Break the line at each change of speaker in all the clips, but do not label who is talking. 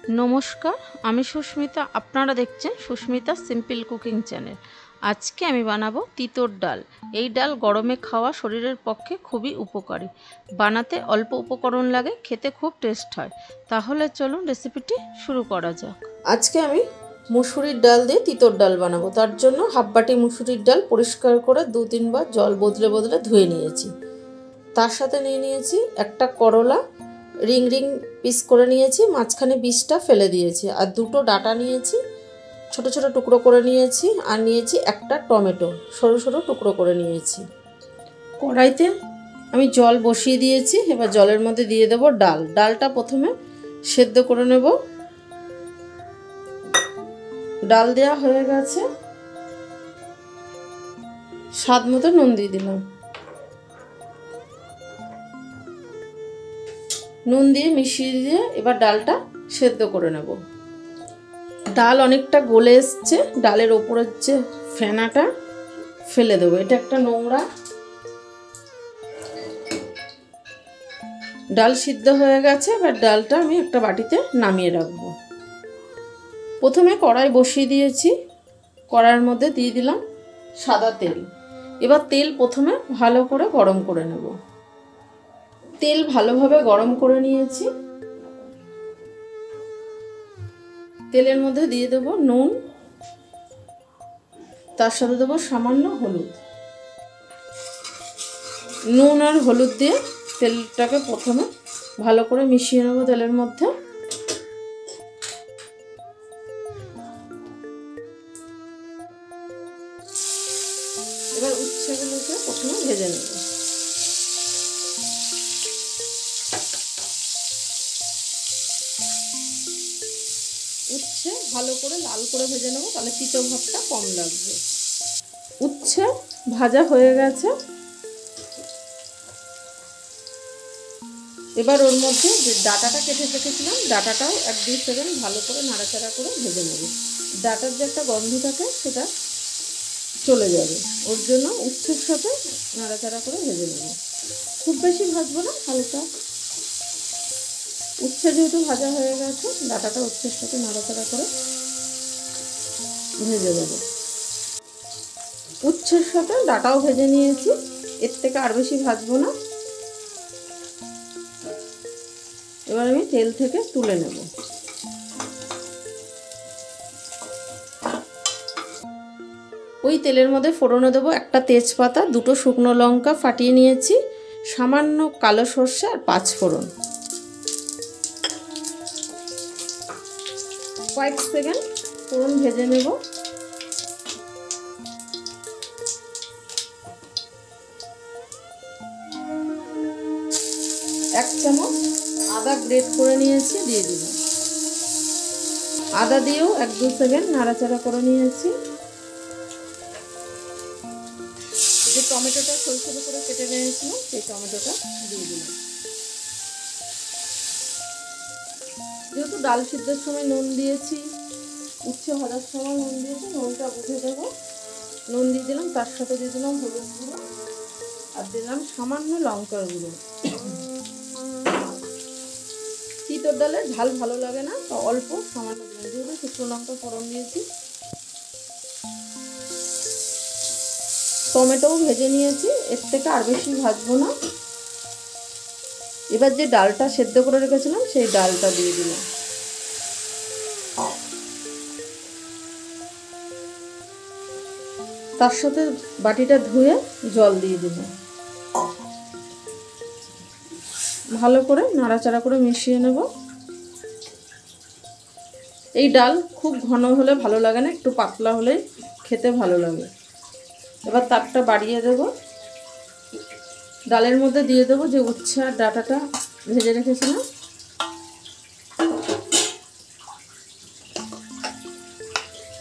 নমস্কার, আমি সুস্মিতা। আপনারা দেখছেন সুস্মিতা সিম্পল কুকিং চ্যানেল। আজকে আমি বানাবো তিতর ডাল। এই ডাল গরমে খাওয়া শরীরের পক্ষে খুবই উপকারী। বানাতে অল্প উপকরণ লাগে, খেতে খুব টেস্ট হয়। তাহলে চলুন রেসিপিটি শুরু করা যাক।
আজকে আমি মুসুরির ডাল দিয়ে তিতর ডাল বানাবো। তার জন্য হাফ বাটি মুসুরির ডাল পরিষ্কার করে 2-3 বার জল বদলে বদলে ধুয়ে নিয়েছি। তার সাথে নিয়ে নিয়েছি একটা করলা, রিং রিং পিস করে নিয়েছি, মাঝখানে বীজটা ফেলে দিয়েছি। আর দুটো ডাঁটা নিয়েছি, ছোট ছোট টুকরো করে নিয়েছি। আর নিয়েছি একটা টমেটো, সরু সরু টুকরো করে নিয়েছি। কড়াইতে আমি জল বসিয়ে দিয়েছি। এবার জলের মধ্যে দিয়ে দেবো ডাল। ডালটা প্রথমে সেদ্ধ করে নেব। ডাল দেওয়া হয়ে গেছে। স্বাদ মতো নুন দিয়ে দিলাম। নুন দিয়ে মিশিয়ে দিয়ে এবার ডালটা সেদ্ধ করে নেব। ডাল অনেকটা গলে এসছে। ডালের ওপরের যে ফেনাটা ফেলে দেবো, এটা একটা নোংরা। ডাল সিদ্ধ হয়ে গেছে। এবার ডালটা আমি একটা বাটিতে নামিয়ে রাখবো। প্রথমে কড়াই বসিয়ে দিয়েছি। কড়াইয়ের মধ্যে দিয়ে দিলাম সাদা তেল। এবার তেল প্রথমে ভালো করে গরম করে নেব। তেল ভালোভাবে গরম করে নিয়েছি। তেলের মধ্যে দিয়ে দেব নুন, তার সাথে দেবো সামান্য হলুদ। নুন আর হলুদ দিয়ে তেলটাকে প্রথমে ভালো করে মিশিয়ে নেব তেলের মধ্যে। এবার উচ্ছেগুলোকে প্রথমে ভেজে নেব। উচ্ছে ভালো করে লাল করে ভেজে নেব, তাহলে তিতো ভাবটা কম লাগবে। উচ্ছে ভাজা হয়ে গেছে। এবার ওর মধ্যে যে ডাঁটাটা কেটে রেখেছিলাম, ডাঁটাটাও 1-2 সেকেন্ড ভালো করে নাড়াচাড়া করে ভেজে নেব। ডাঁটার যে একটা গন্ধ থাকে সেটা চলে যাবে, ওর জন্য উচ্ছের সাথে নাড়াচাড়া করে ভেজে নেব। খুব বেশি ভাজবো না, হালকা। উচ্ছে যেহেতু ভাজা হয়ে গেছে, ডাঁটাটা উচ্ছের সাথে নাড়াচাড়া করে ভেজে দেবো। উচ্ছের সাথে ডাঁটাও ভেজে নিয়েছি, এর থেকে আর বেশি ভাজবো না। এবার আমি তেল থেকে তুলে নেব। ওই তেলের মধ্যে ফোড়নে দেবো একটা তেজপাতা, 2টো শুকনো লঙ্কা ফাটিয়ে নিয়েছি, সামান্য কালো সর্ষে আর 5 ফোড়ন। কয়েক সেকেন্ড ফোড়ন ভেজে নেব। এক চামচ আদা গ্রেট করে নিয়েছি, দিয়ে দিলাম। আদা দিয়েও 1-2 সেকেন্ড নাড়াচাড়া করে নিয়েছি। যে টমেটোটা ছোট ছোট করে কেটে নিয়েছিলাম, সেই টমেটোটা দিয়ে দিলাম। যেহেতু ডাল সিদ্ধের সময় নুন দিয়েছি, উচ্ছে ভাজার সময় নুন দিয়েছি, নুনটা বুঝে দেবো। নুন দিয়ে দিলাম, তার সাথে দিয়ে দিলাম হলুদ গুঁড়ো আর দিলাম সামান্য লঙ্কার গুঁড়ো। তিতর ডালের ঝাল ভালো লাগে না, অল্প সামান্য দিলাম, যেহেতু শুকনো লঙ্কা ফোড়ন দিয়েছি। টমেটোও ভেজে নিয়েছি, এর থেকে আর বেশি ভাজবো না। এবার যে ডালটা সেদ্ধ করে রেখেছিলাম, সেই ডালটা দিয়ে দিলাম। তার সাথে বাটিটা ধুয়ে জল দিয়ে দিলাম। ভালো করে নাড়াচাড়া করে মিশিয়ে নেব। এই ডাল খুব ঘন হলে ভালো লাগে না, একটু পাতলা হলে খেতে ভালো লাগে। এবার তাপটা বাড়িয়ে দেব। ডালের মধ্যে দিয়ে দেবো যে উচ্ছে আর ডাঁটাটা ভেজে রেখেছিলাম।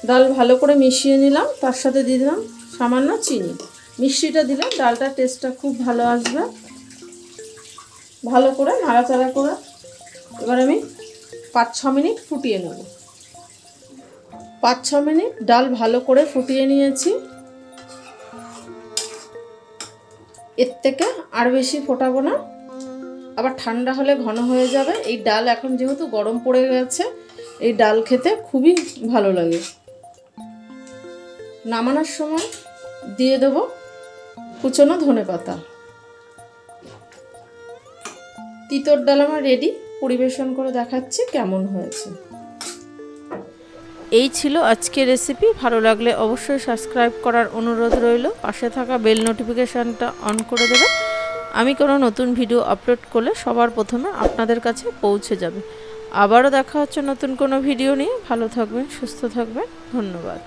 ডাল ভালো করে মিশিয়ে নিলাম, তার সাথে দিয়ে দিলাম সামান্য চিনি। মিষ্টিটা দিলে ডালটার টেস্টটা খুব ভালো আসবে। ভালো করে নাড়াচাড়া করে এবার আমি 5-6 মিনিট ফুটিয়ে নেব। 5-6 মিনিট ডাল ভালো করে ফুটিয়ে নিয়েছি। এর থেকে আর বেশি ফোটাবো না, আবার ঠান্ডা হলে ঘন হয়ে যাবে। এই ডাল এখন যেহেতু গরম পড়ে গেছে, এই ডাল খেতে খুবই ভালো লাগে। নামানোর সময় দিয়ে দেব কুচনো ধনেপাতা। তিতর ডাল আমার রেডি, পরিবেশন করে দেখাচ্ছি কেমন হয়েছে।
এই ছিল আজকের রেসিপি। ভালো লাগলে অবশ্যই সাবস্ক্রাইব করার অনুরোধ রইল। পাশে থাকা বেল নোটিফিকেশানটা অন করে দেবে। আমি কোনো নতুন ভিডিও আপলোড করলে সবার প্রথমে আপনাদের কাছে পৌঁছে যাবে। আবারও দেখা হচ্ছে নতুন কোনো ভিডিও নিয়ে। ভালো থাকবেন, সুস্থ থাকবেন। ধন্যবাদ।